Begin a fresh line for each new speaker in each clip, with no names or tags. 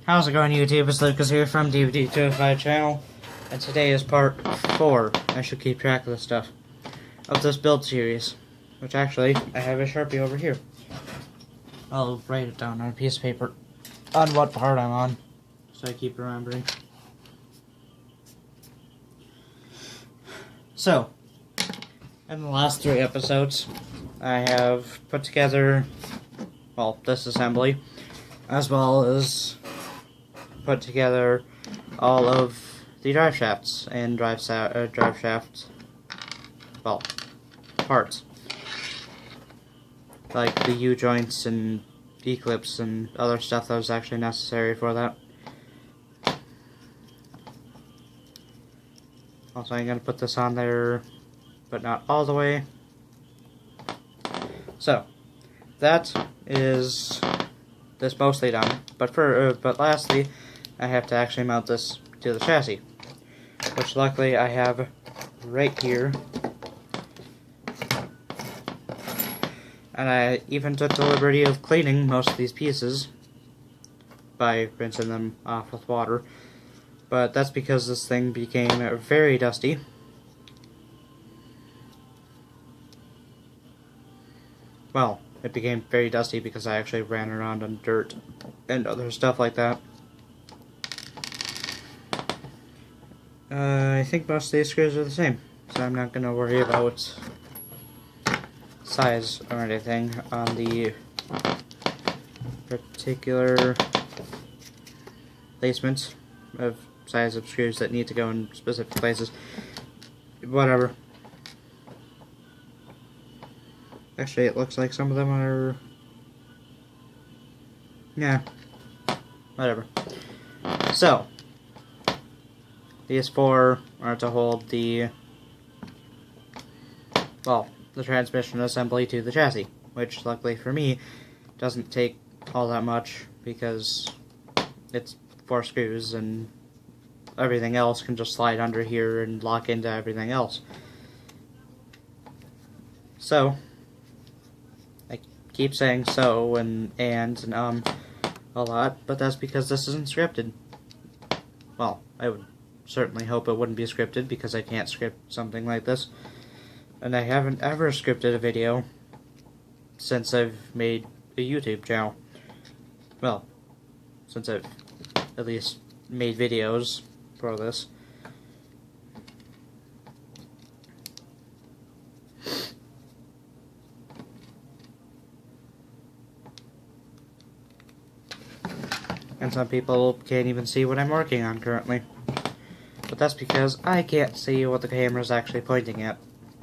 How's it going, YouTube? It's Lucas here from DVD205 channel, and today is part 4. I should keep track of this stuff. Of this build series. Which actually, I have a Sharpie over here. I'll write it down on a piece of paper on what part I'm on, so I keep remembering. So, in the last 3 episodes, I have put together, well, this assembly, as well as put together all of the drive shafts and drive shaft, well, parts. Like the U-joints and D-clips and other stuff that was actually necessary for that. Also, I'm going to put this on there, but not all the way. So, that is this mostly done. But lastly, I have to actually mount this to the chassis, which luckily I have right here. And I even took the liberty of cleaning most of these pieces by rinsing them off with water. But that's because this thing became very dusty. Well, it became very dusty because I actually ran around on dirt and other stuff like that. I think most of these screws are the same, so I'm not going to worry about size or anything on the particular placement of size of screws that need to go in specific places. Whatever. Actually, it looks like some of them are... yeah. Whatever. So, these 4 are to hold the... well, the transmission assembly to the chassis, which luckily for me doesn't take all that much because it's 4 screws and everything else can just slide under here and lock into everything else. So, I keep saying so and a lot, but that's because this isn't scripted. Well, I would certainly hope it wouldn't be scripted because I can't script something like this. And I haven't ever scripted a video since I've made a YouTube channel. Well, since I've at least made videos for this. And some people can't even see what I'm working on currently. But that's because I can't see what the camera's actually pointing at.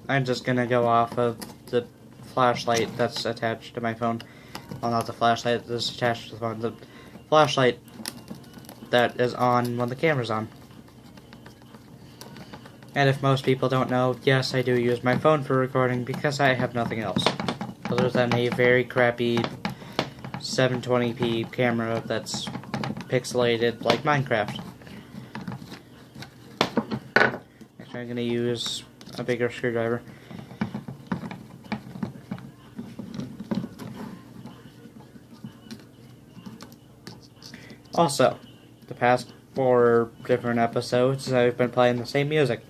I'm just gonna go off of the flashlight that's attached to my phone. Well, not the flashlight that's attached to the phone, the flashlight that is on when the camera's on. And if most people don't know, yes, I do use my phone for recording because I have nothing else other than a very crappy 720p camera that's pixelated like Minecraft. Actually, I'm gonna use a bigger screwdriver. Also, the past 4 different episodes I've been playing the same music,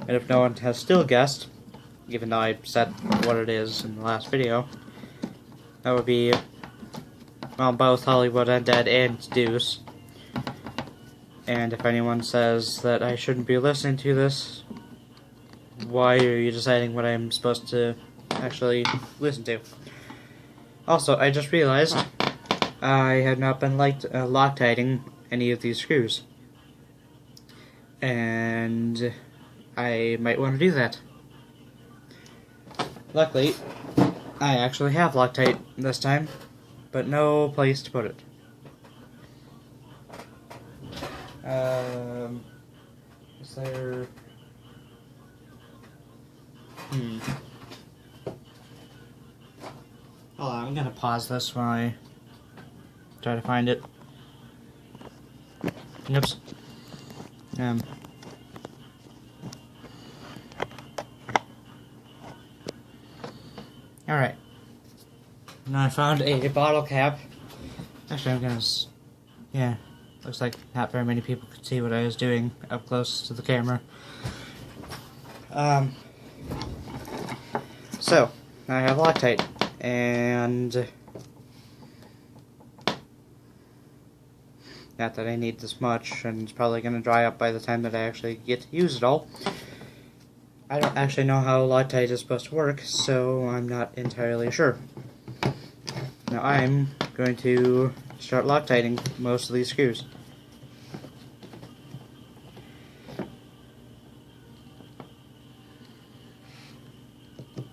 and if no one has still guessed, even though I said what it is in the last video, that would be, well, both Hollywood Undead and Deuce. And if anyone says that I shouldn't be listening to this, why are you deciding what I'm supposed to actually listen to? Also, I just realized I have not been Loctiting any of these screws. And I might want to do that. Luckily, I actually have Loctite this time, but no place to put it. Is there... Hold on, I'm gonna pause this while I try to find it. Oops. Alright. Now I found a bottle cap. Actually, I'm gonna... yeah. Looks like not very many people could see what I was doing up close to the camera. So, I have Loctite, and not that I need this much, and it's probably going to dry up by the time that I actually get to use it all. I don't actually know how Loctite is supposed to work, so I'm not entirely sure. Now I'm going to start Loctiting most of these screws.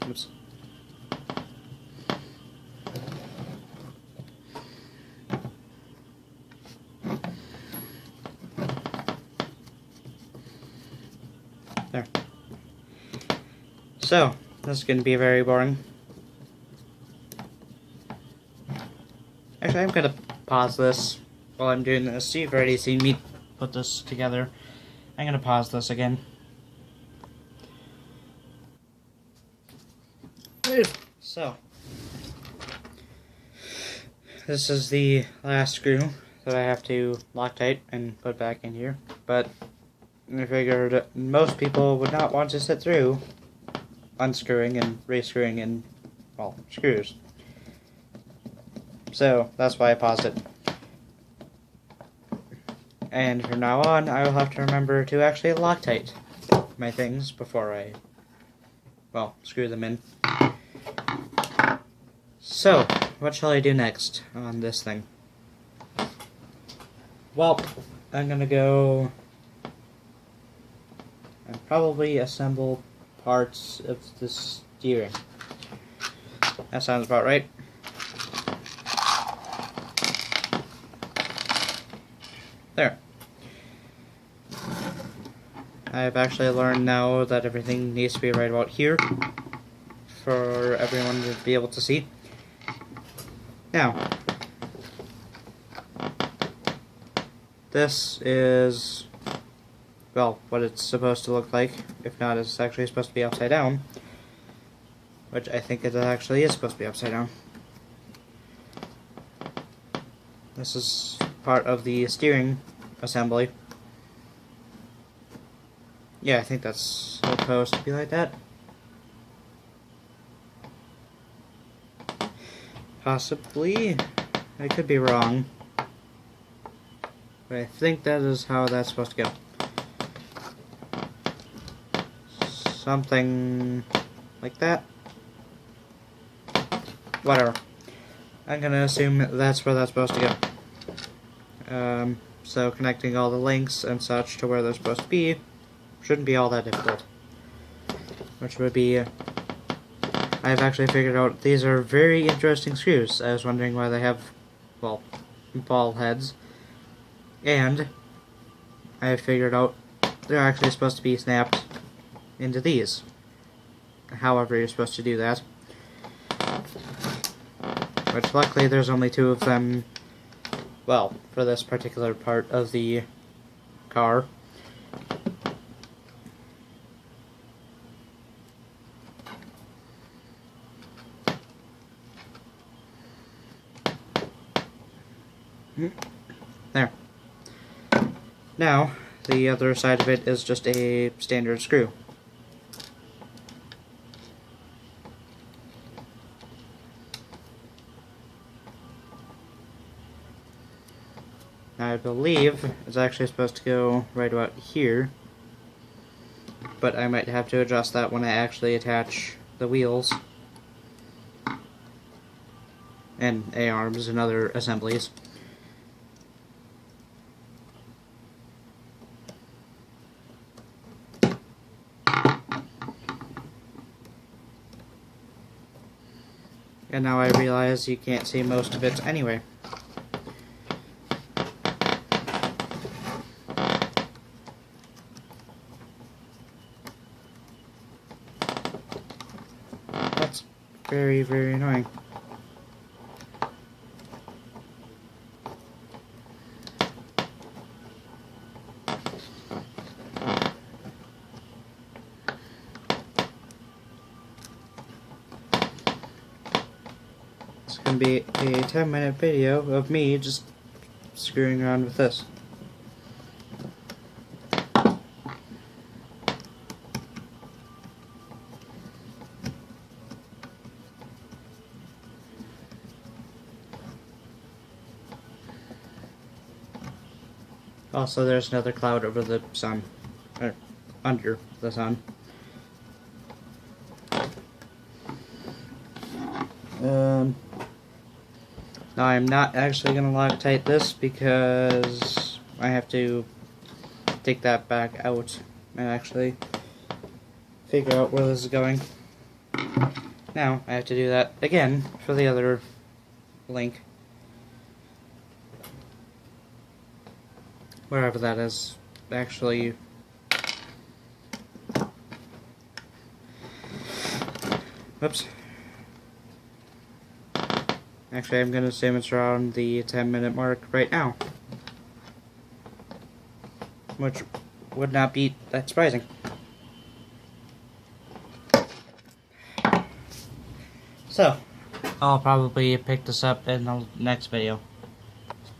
Oops. There. So, this is going to be very boring. Actually, I'm going to pause this while I'm doing this. You've already seen me put this together. I'm going to pause this again. So, this is the last screw that I have to Loctite and put back in here. But I figured most people would not want to sit through unscrewing and rescrewing in, well, screws. So that's why I paused it. And from now on, I will have to remember to actually Loctite my things before I, well, screw them in. So, what shall I do next on this thing? Well, I'm gonna go and probably assemble parts of the steering. That sounds about right. There. I've actually learned now that everything needs to be right about here for everyone to be able to see. Now, this is, well, what it's supposed to look like. If not, it's actually supposed to be upside down, which I think it actually is supposed to be upside down. This is part of the steering assembly. Yeah, I think that's supposed to be like that. Possibly. I could be wrong. But I think that is how that's supposed to go. Something like that. Whatever. I'm gonna assume that's where that's supposed to go. So connecting all the links and such to where they're supposed to be shouldn't be all that difficult. Which would be... I've actually figured out these are very interesting screws. I was wondering why they have, well, ball heads. And I figured out they're actually supposed to be snapped into these. However you're supposed to do that. Which luckily there's only two of them, well, for this particular part of the car. There. Now, the other side of it is just a standard screw. Now, I believe it's actually supposed to go right about here, but I might have to adjust that when I actually attach the wheels and A-arms and other assemblies. And now I realize you can't see most of it anyway. That's very, very annoying. It's going to be a 10-minute video of me just screwing around with this. Also, there's another cloud over the sun. Or under the sun. Now I'm not actually going to Loctite this because I have to take that back out and actually figure out where this is going. Now I have to do that again for the other link. Wherever that is, actually. Whoops. Actually, I'm going to assume it's around the 10-minute mark right now. Which would not be that surprising. So, I'll probably pick this up in the next video.